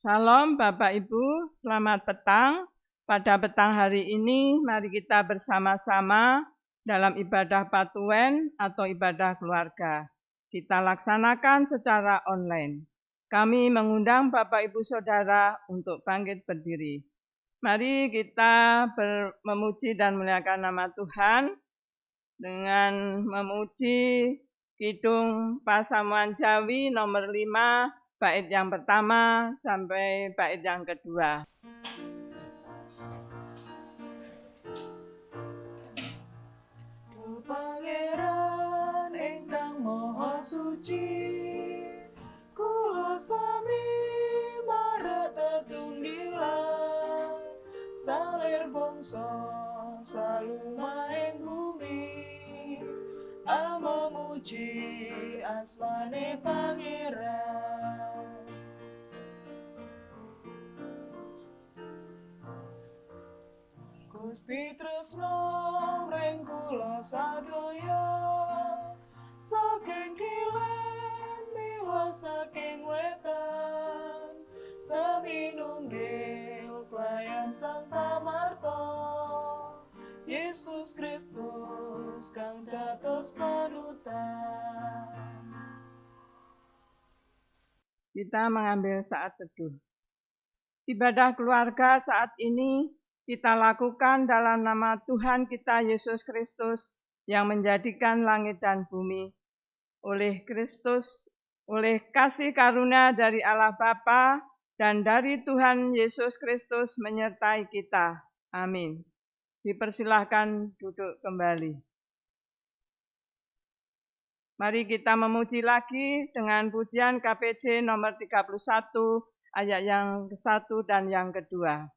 Salam Bapak Ibu, selamat petang. Pada petang hari ini, mari kita bersama-sama dalam ibadah Patuen atau ibadah keluarga. Kita laksanakan secara online. Kami mengundang Bapak Ibu Saudara untuk bangkit berdiri. Mari kita memuji dan memuliakan nama Tuhan dengan memuji Kidung Pasamuan Jawi nomor 5, bait yang pertama sampai bait yang kedua. Duh Pangeran ingkang Maha Suci, kula sami marang tetunggilan, salir bangsa salumahing bumi, memuji asmane Pangeran. Gusti tresno ring kula sadaya, saking kilén miwah saking wetan, sami nunggil pelayan Sang Pamarta, Yesus Kristus kang dados panutan. Kita mengambil saat teduh. Ibadah keluarga saat ini kita lakukan dalam nama Tuhan kita Yesus Kristus yang menjadikan langit dan bumi. Oleh Kristus, oleh kasih karunia dari Allah Bapa dan dari Tuhan Yesus Kristus menyertai kita. Amin. Dipersilahkan duduk kembali. Mari kita memuji lagi dengan pujian KPJ nomor 31 ayat yang ke-1 dan yang kedua.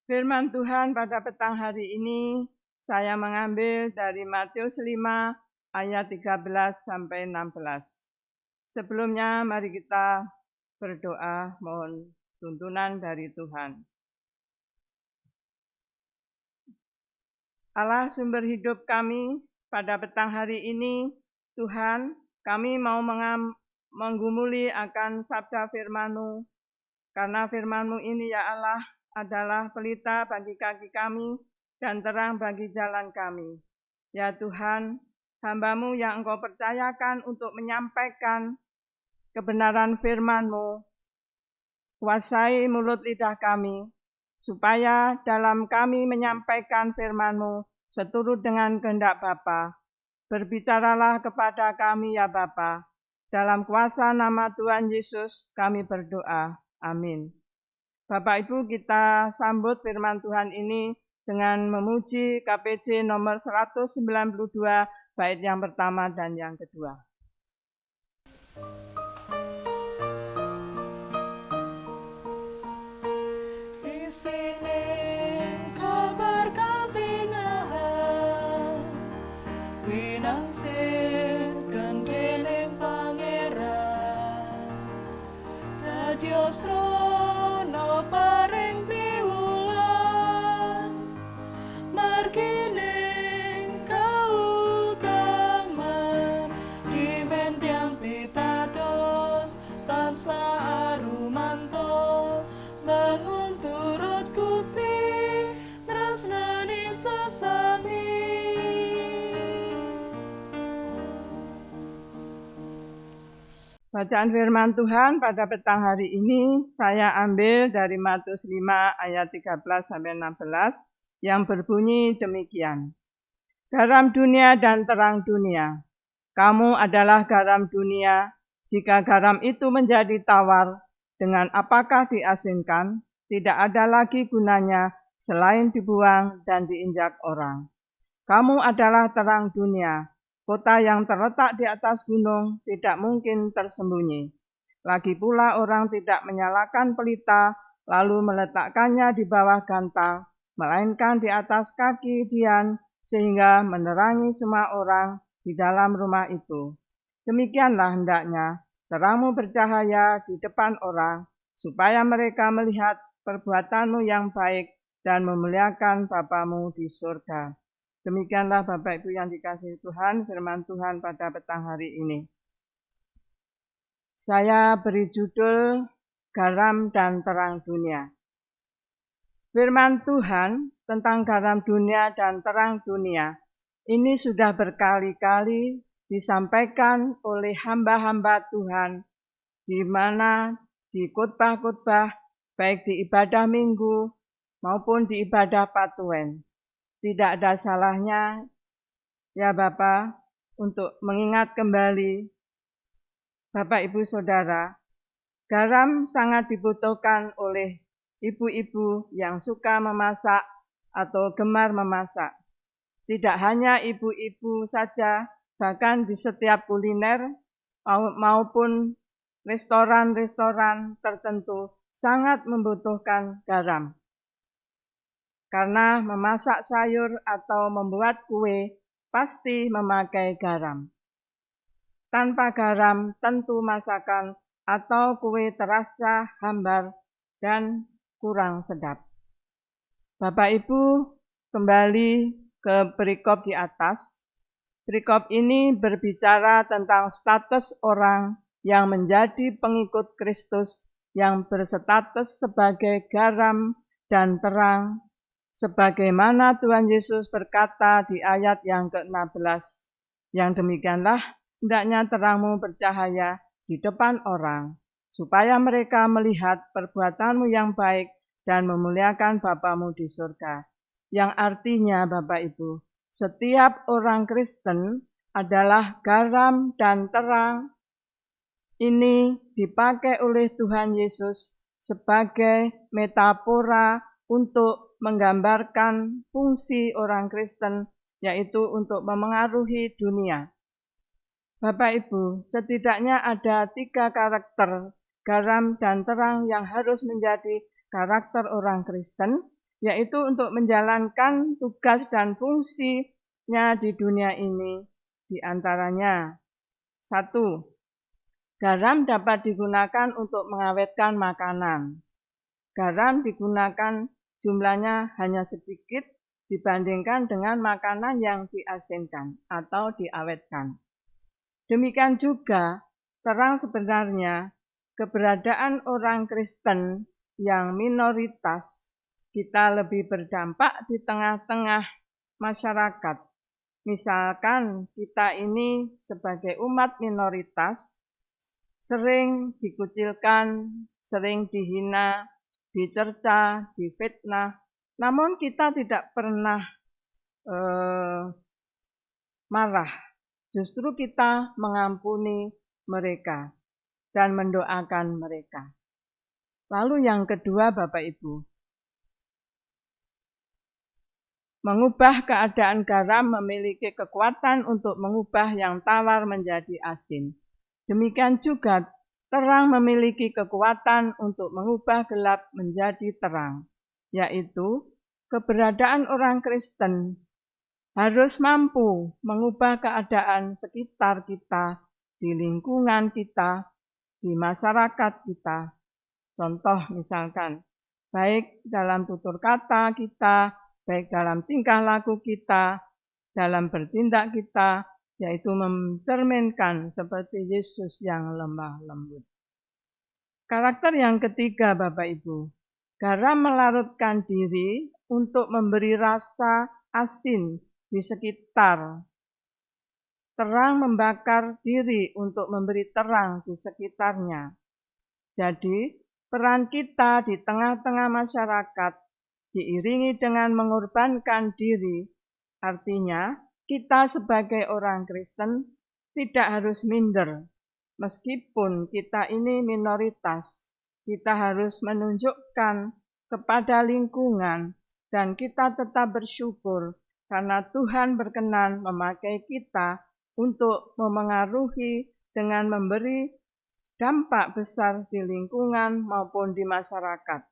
Firman Tuhan pada petang hari ini saya mengambil dari Matius 5 ayat 13 sampai 16. Sebelumnya mari kita berdoa mohon tuntunan dari Tuhan. Allah sumber hidup kami, pada petang hari ini Tuhan, kami mau menggumuli akan sabda firman-Mu, karena firman-Mu ini ya Allah adalah pelita bagi kaki kami dan terang bagi jalan kami. Ya Tuhan, hamba-Mu yang Engkau percayakan untuk menyampaikan kebenaran firman-Mu, kuasai mulut lidah kami, supaya dalam kami menyampaikan firman-Mu seturut dengan kehendak Bapa. Berbicaralah kepada kami ya Bapa, Dalam kuasa nama Tuhan Yesus kami berdoa. Amin. Bapak Ibu, kita sambut firman Tuhan ini dengan memuji KPJ nomor 192 bait yang pertama dan yang kedua. Isining kabar kabingahan winangsit kendening pangeran dadya srana paring piwulan margining kautaman dimen tiyang pitados tansah arumantos bangun turut Gusti tresnani sesami. Bacaan firman Tuhan pada petang hari ini saya ambil dari Matius 5 ayat 13 sampai 16 yang berbunyi demikian. Garam dunia dan terang dunia. Kamu adalah garam dunia. Jika garam itu menjadi tawar, dengan apakah diasinkan? Tidak ada lagi gunanya selain dibuang dan diinjak orang. Kamu adalah terang dunia. Kota yang terletak di atas gunung tidak mungkin tersembunyi. Lagi pula orang tidak menyalakan pelita lalu meletakkannya di bawah gantang, melainkan di atas kaki dian sehingga menerangi semua orang di dalam rumah itu. Demikianlah hendaknya terangmu bercahaya di depan orang, supaya mereka melihat perbuatanmu yang baik dan memuliakan Bapamu di surga. Demikianlah Bapak Ibu yang dikasihi Tuhan, firman Tuhan pada petang hari ini. Saya beri judul Garam dan Terang Dunia. Firman Tuhan tentang garam dunia dan terang dunia ini sudah berkali-kali disampaikan oleh hamba-hamba Tuhan, di mana di khotbah-khotbah, baik di ibadah minggu maupun di ibadah Patuen. Tidak ada salahnya, ya Bapak, untuk mengingat kembali, Bapak, Ibu, Saudara, garam sangat dibutuhkan oleh ibu-ibu yang suka memasak atau gemar memasak. Tidak hanya ibu-ibu saja, bahkan di setiap kuliner maupun restoran-restoran tertentu sangat membutuhkan garam. Karena memasak sayur atau membuat kue pasti memakai garam. Tanpa garam tentu masakan atau kue terasa hambar dan kurang sedap. Bapak Ibu, kembali ke perikop di atas. Perikop ini berbicara tentang status orang yang menjadi pengikut Kristus yang berstatus sebagai garam dan terang, sebagaimana Tuhan Yesus berkata di ayat yang ke-16, yang demikianlah hendaknya terangmu bercahaya di depan orang, supaya mereka melihat perbuatanmu yang baik dan memuliakan Bapamu di surga. Yang artinya Bapak Ibu, setiap orang Kristen adalah garam dan terang. Ini dipakai oleh Tuhan Yesus sebagai metafora untuk menggambarkan fungsi orang Kristen, yaitu untuk memengaruhi dunia. Bapak Ibu, setidaknya ada 3 karakter garam dan terang yang harus menjadi karakter orang Kristen, yaitu untuk menjalankan tugas dan fungsinya di dunia ini. Di antaranya, 1. Garam dapat digunakan untuk mengawetkan makanan. Garam digunakan jumlahnya hanya sedikit dibandingkan dengan makanan yang diasinkan atau diawetkan. Demikian juga terang sebenarnya keberadaan orang Kristen yang minoritas kita lebih berdampak di tengah-tengah masyarakat. Misalkan kita ini sebagai umat minoritas sering dikucilkan, sering dihina, dicerca, difitnah, namun kita tidak pernah marah. Justru kita mengampuni mereka dan mendoakan mereka. Lalu yang kedua, Bapak Ibu, mengubah keadaan garam memiliki kekuatan untuk mengubah yang tawar menjadi asin. Demikian juga terang memiliki kekuatan untuk mengubah gelap menjadi terang, yaitu keberadaan orang Kristen harus mampu mengubah keadaan sekitar kita, di lingkungan kita, di masyarakat kita. Contoh misalkan, baik dalam tutur kata kita, baik dalam tingkah laku kita, dalam bertindak kita, yaitu mencerminkan seperti Yesus yang lemah lembut. Karakter yang ketiga, Bapak Ibu, garam melarutkan diri untuk memberi rasa asin di sekitar. Terang membakar diri untuk memberi terang di sekitarnya. Jadi, peran kita di tengah-tengah masyarakat diiringi dengan mengorbankan diri, artinya kita sebagai orang Kristen tidak harus minder. Meskipun kita ini minoritas, kita harus menunjukkan kepada lingkungan dan kita tetap bersyukur karena Tuhan berkenan memakai kita untuk memengaruhi dengan memberi dampak besar di lingkungan maupun di masyarakat.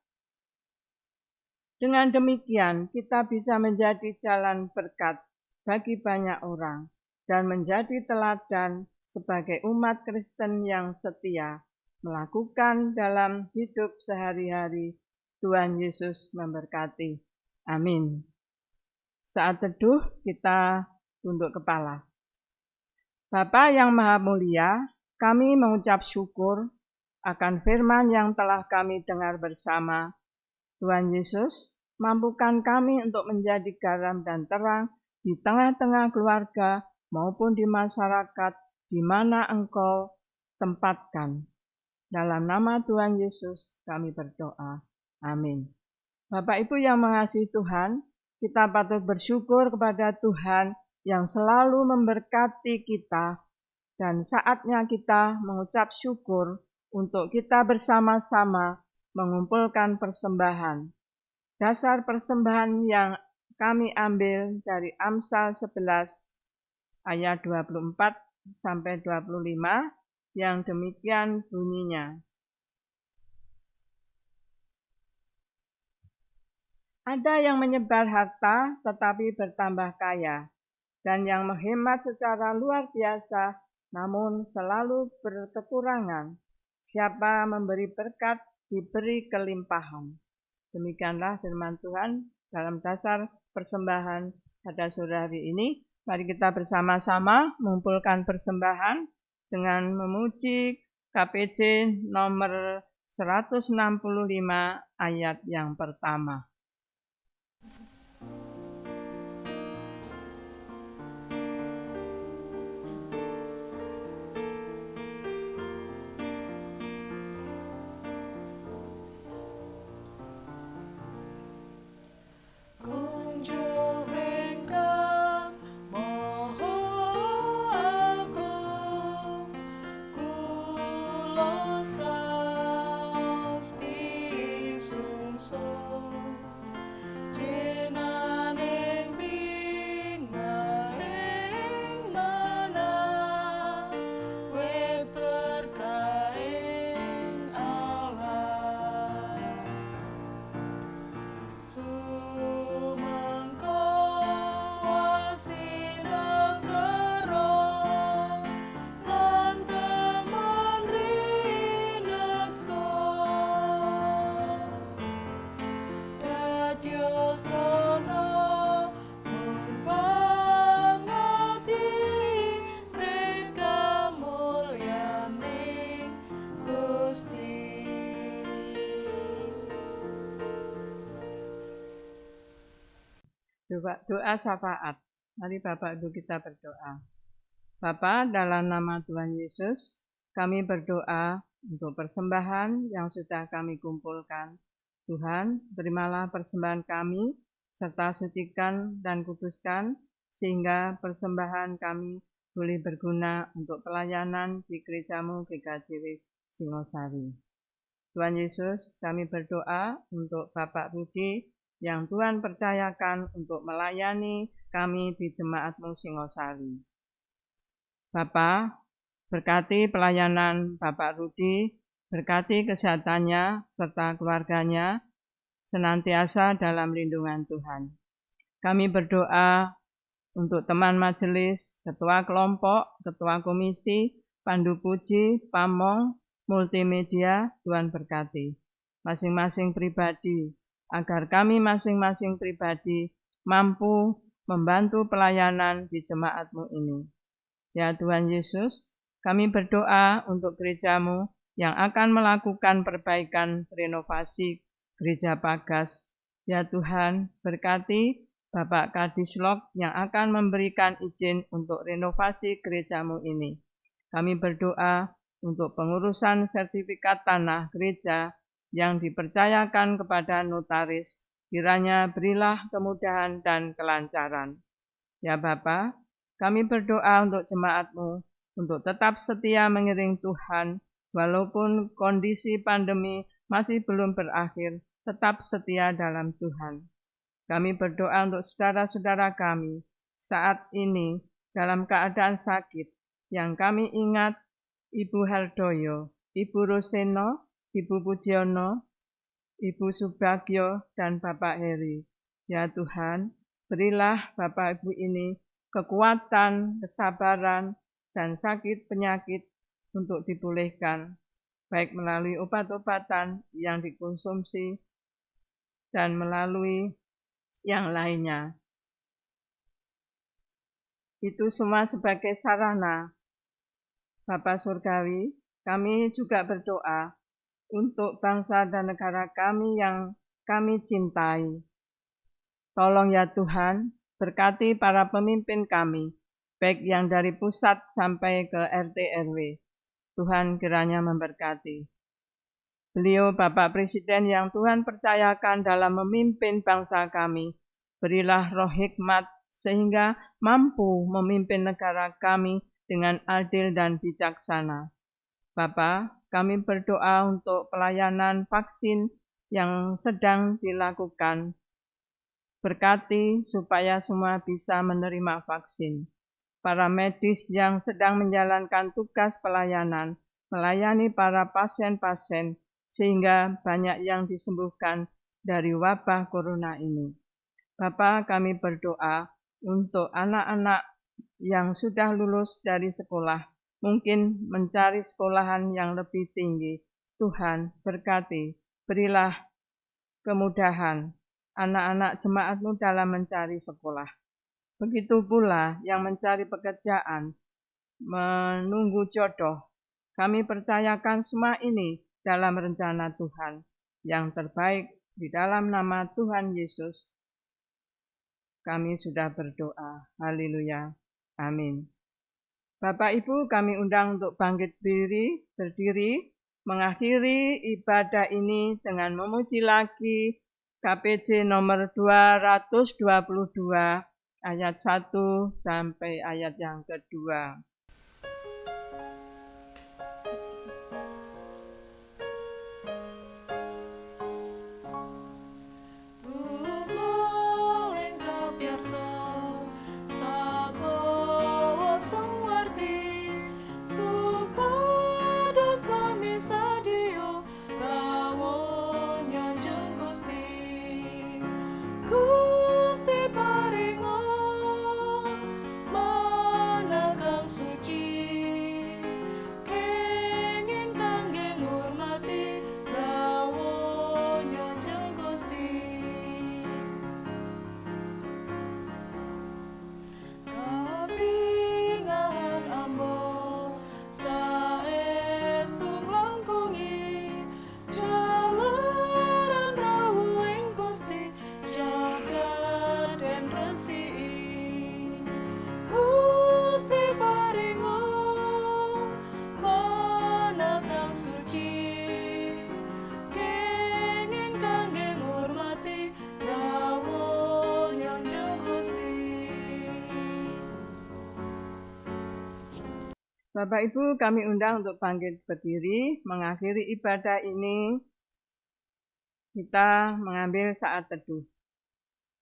Dengan demikian, kita bisa menjadi jalan berkat bagi banyak orang dan menjadi teladan sebagai umat Kristen yang setia melakukan dalam hidup sehari-hari. Tuhan Yesus memberkati. Amin. Saat teduh, kita tunduk kepala. Bapa yang Maha Mulia, kami mengucap syukur akan firman yang telah kami dengar bersama. Tuhan Yesus, mampukan kami untuk menjadi garam dan terang di tengah-tengah keluarga maupun di masyarakat di mana Engkau tempatkan. Dalam nama Tuhan Yesus kami berdoa. Amin. Bapak Ibu yang mengasihi Tuhan, kita patut bersyukur kepada Tuhan yang selalu memberkati kita, dan saatnya kita mengucap syukur untuk kita bersama-sama mengumpulkan persembahan. Dasar persembahan yang kami ambil dari Amsal 11 ayat 24 sampai 25 yang demikian bunyinya. Ada yang menyebar harta tetapi bertambah kaya, dan yang menghemat secara luar biasa namun selalu berkekurangan. Siapa memberi berkat diberi kelimpahan. Demikianlah firman Tuhan dalam dasar persembahan pada sore hari ini. Mari kita bersama-sama mengumpulkan persembahan dengan memuji KPC nomor 165 ayat yang pertama. Doa syafaat. Mari Bapak Ibu kita berdoa. Bapa, dalam nama Tuhan Yesus, kami berdoa untuk persembahan yang sudah kami kumpulkan. Tuhan, terimalah persembahan kami, serta sucikan dan kuduskan, sehingga persembahan kami boleh berguna untuk pelayanan di gerejamu GKJW Singosari. Tuhan Yesus, kami berdoa untuk Bapak Rudi yang Tuhan percayakan untuk melayani kami di Jemaat-Mu Singosari. Bapa, berkati pelayanan Bapak Rudi, berkati kesehatannya serta keluarganya senantiasa dalam lindungan Tuhan. Kami berdoa untuk teman majelis, ketua kelompok, ketua komisi, pandu puji, pamong, multimedia, Tuhan berkati masing-masing pribadi, agar kami masing-masing pribadi mampu membantu pelayanan di jemaat-Mu ini. Ya Tuhan Yesus, kami berdoa untuk gereja-Mu yang akan melakukan perbaikan renovasi gereja Pagas. Ya Tuhan, berkati Bapak Kadislok yang akan memberikan izin untuk renovasi gereja-Mu ini. Kami berdoa untuk pengurusan sertifikat tanah gereja yang dipercayakan kepada notaris, kiranya berilah kemudahan dan kelancaran. Ya Bapa, kami berdoa untuk jemaat-Mu, untuk tetap setia mengiring Tuhan, walaupun kondisi pandemi masih belum berakhir, tetap setia dalam Tuhan. Kami berdoa untuk saudara-saudara kami saat ini dalam keadaan sakit, yang kami ingat Ibu Hardoyo, Ibu Roseno, Ibu Pujiono, Ibu Subagio, dan Bapak Heri. Ya Tuhan, berilah Bapak Ibu ini kekuatan, kesabaran, dan sakit penyakit untuk dipulihkan, baik melalui obat-obatan yang dikonsumsi dan melalui yang lainnya. Itu semua sebagai sarana. Bapa Surgawi, kami juga berdoa untuk bangsa dan negara kami yang kami cintai. Tolong ya Tuhan, berkati para pemimpin kami, baik yang dari pusat sampai ke RT RW. Tuhan kiranya memberkati. Beliau Bapak Presiden yang Tuhan percayakan dalam memimpin bangsa kami, berilah roh hikmat sehingga mampu memimpin negara kami dengan adil dan bijaksana. Bapa, kami berdoa untuk pelayanan vaksin yang sedang dilakukan. Berkati supaya semua bisa menerima vaksin. Para medis yang sedang menjalankan tugas pelayanan, melayani para pasien-pasien, sehingga banyak yang disembuhkan dari wabah corona ini. Bapa, kami berdoa untuk anak-anak yang sudah lulus dari sekolah, mungkin mencari sekolahan yang lebih tinggi. Tuhan berkati, berilah kemudahan anak-anak jemaat-Mu dalam mencari sekolah. Begitu pula yang mencari pekerjaan, menunggu jodoh. Kami percayakan semua ini dalam rencana Tuhan yang terbaik. Di dalam nama Tuhan Yesus, kami sudah berdoa. Haleluya. Amin. Bapak Ibu, kami undang untuk bangkit berdiri, mengakhiri ibadah ini dengan memuji lagi KPJ nomor 222 ayat 1 sampai ayat yang kedua. Gusti paringo mananggang Bapak Ibu, kami undang untuk bangkit berdiri, mengakhiri ibadah ini. Kita mengambil saat teduh.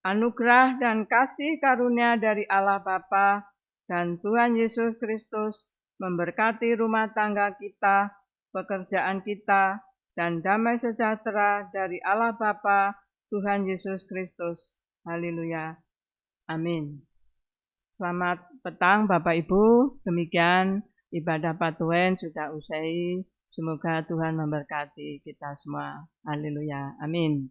Anugerah dan kasih karunia dari Allah Bapa dan Tuhan Yesus Kristus memberkati rumah tangga kita, pekerjaan kita, dan damai sejahtera dari Allah Bapa, Tuhan Yesus Kristus. Haleluya. Amin. Selamat petang Bapak Ibu, demikian ibadah Patuen sudah usai. Semoga Tuhan memberkati kita semua. Haleluya. Amin.